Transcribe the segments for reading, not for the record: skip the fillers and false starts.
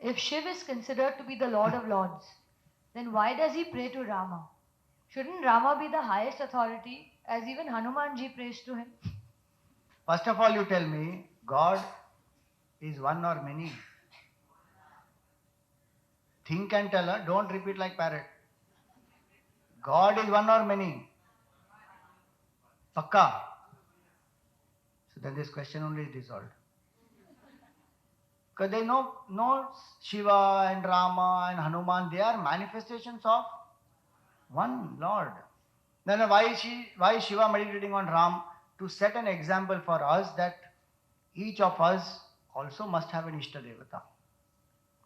If Shiv is considered to be the Lord of Lords, then why does he pray to Rama? Shouldn't Rama be the highest authority, as even Hanumanji prays to him? First of all, you tell me, God is one or many? Think and tell her, don't repeat like parrot. God is one or many? Pakka. So then this question only is dissolved. Because they know Shiva and Rama and Hanuman, they are manifestations of one Lord. Then why is Shiva meditating on Ram? To set an example for us that each of us also must have an Ishta Devata.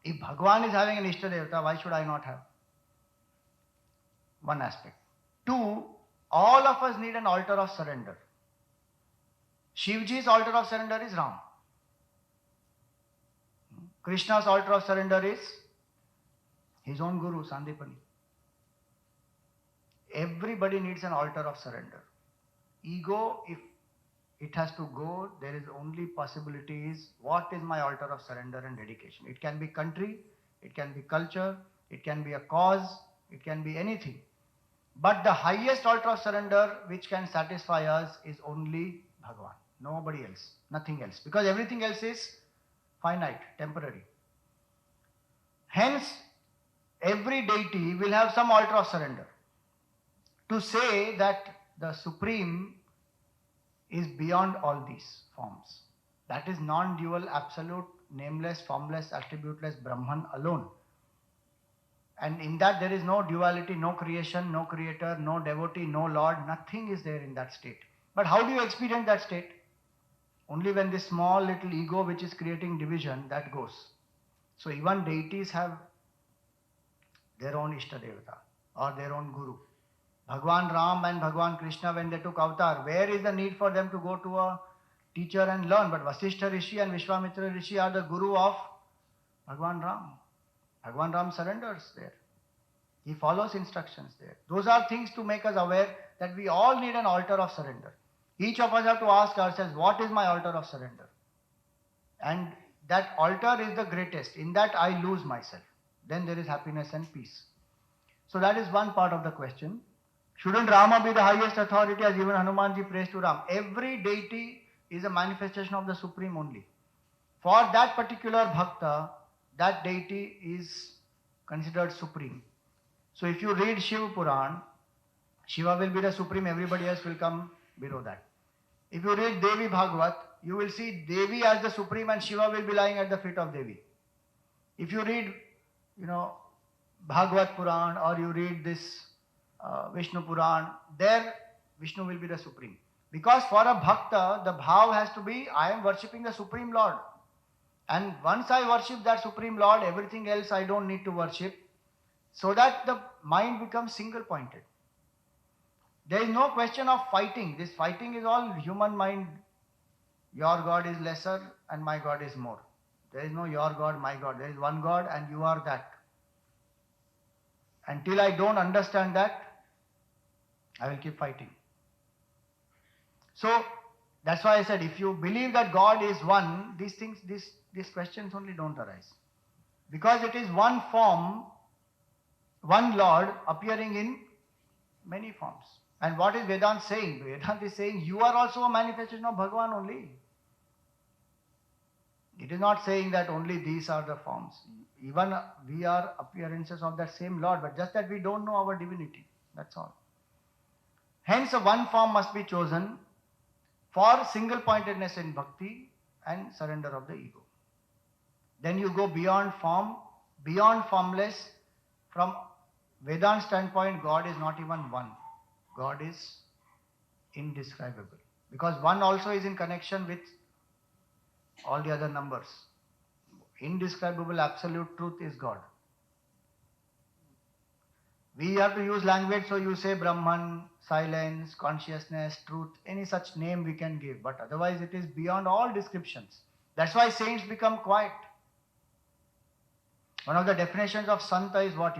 If Bhagwan is having an Ishta Devata, why should I not have? One aspect. Two, all of us need an altar of surrender. Shivji's altar of surrender is Ram. Krishna's altar of surrender is his own Guru, Sandipani. Everybody needs an altar of surrender. Ego, if it has to go, there is only possibility is what is my altar of surrender and dedication. It can be country, it can be culture, it can be a cause, it can be anything. But the highest altar of surrender which can satisfy us is only Bhagwan. Nobody else, nothing else. Because everything else is finite, temporary. Hence, every deity will have some altar of surrender. To say that the Supreme is beyond all these forms. That is non-dual, absolute, nameless, formless, attributeless Brahman alone. And in that there is no duality, no creation, no creator, no devotee, no Lord, nothing is there in that state. But how do you experience that state? Only when this small little ego which is creating division, that goes. So even deities have their own Ishta Devata or their own Guru. Bhagwan Ram and Bhagwan Krishna, when they took avatar, where is the need for them to go to a teacher and learn? But Vasishtha Rishi and Vishwamitra Rishi are the Guru of Bhagwan Ram. Bhagwan Ram surrenders there. He follows instructions there. Those are things to make us aware that we all need an altar of surrender. Each of us have to ask ourselves, what is my altar of surrender? And that altar is the greatest. In that I lose myself. Then there is happiness and peace. So that is one part of the question. Shouldn't Rama be the highest authority as even Hanumanji prays to Ram? Every deity is a manifestation of the Supreme only. For that particular bhakta, that deity is considered supreme. So if you read Shiva Puran, Shiva will be the supreme, everybody else will come below that. If you read Devi Bhagavat, you will see Devi as the supreme and Shiva will be lying at the feet of Devi. If you read, Bhagavat Puran or you read this Vishnu Puran, there Vishnu will be the supreme. Because for a bhakta, the bhav has to be, I am worshipping the Supreme Lord. And once I worship that Supreme Lord, everything else I don't need to worship, so that the mind becomes single pointed. There is no question of fighting. This fighting is all human mind. Your God is lesser and my God is more. There is no your God, my God. There is one God and you are that. Until I don't understand that, I will keep fighting. So that's why I said, if you believe that God is one, these questions only don't arise. Because it is one form, one Lord appearing in many forms. And what is Vedanta saying? Vedanta is saying you are also a manifestation of Bhagavan only. It is not saying that only these are the forms. Even we are appearances of that same Lord, but just that we don't know our divinity. That's all. Hence, a one form must be chosen for single pointedness in bhakti and surrender of the ego. Then you go beyond form, beyond formless. From Vedanta standpoint, God is not even one. God is indescribable. Because one also is in connection with all the other numbers. Indescribable absolute truth is God. We have to use language, so you say Brahman, silence, consciousness, truth, any such name we can give. But otherwise it is beyond all descriptions. That's why saints become quiet. One of the definitions of Santa is what,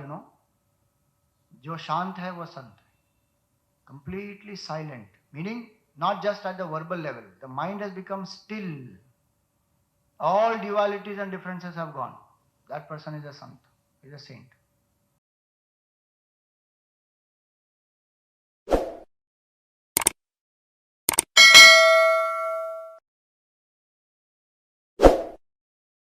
Jo shant hai, wo sant hai. Completely silent. Meaning, not just at the verbal level. The mind has become still. All dualities and differences have gone. That person is a sant, is a saint.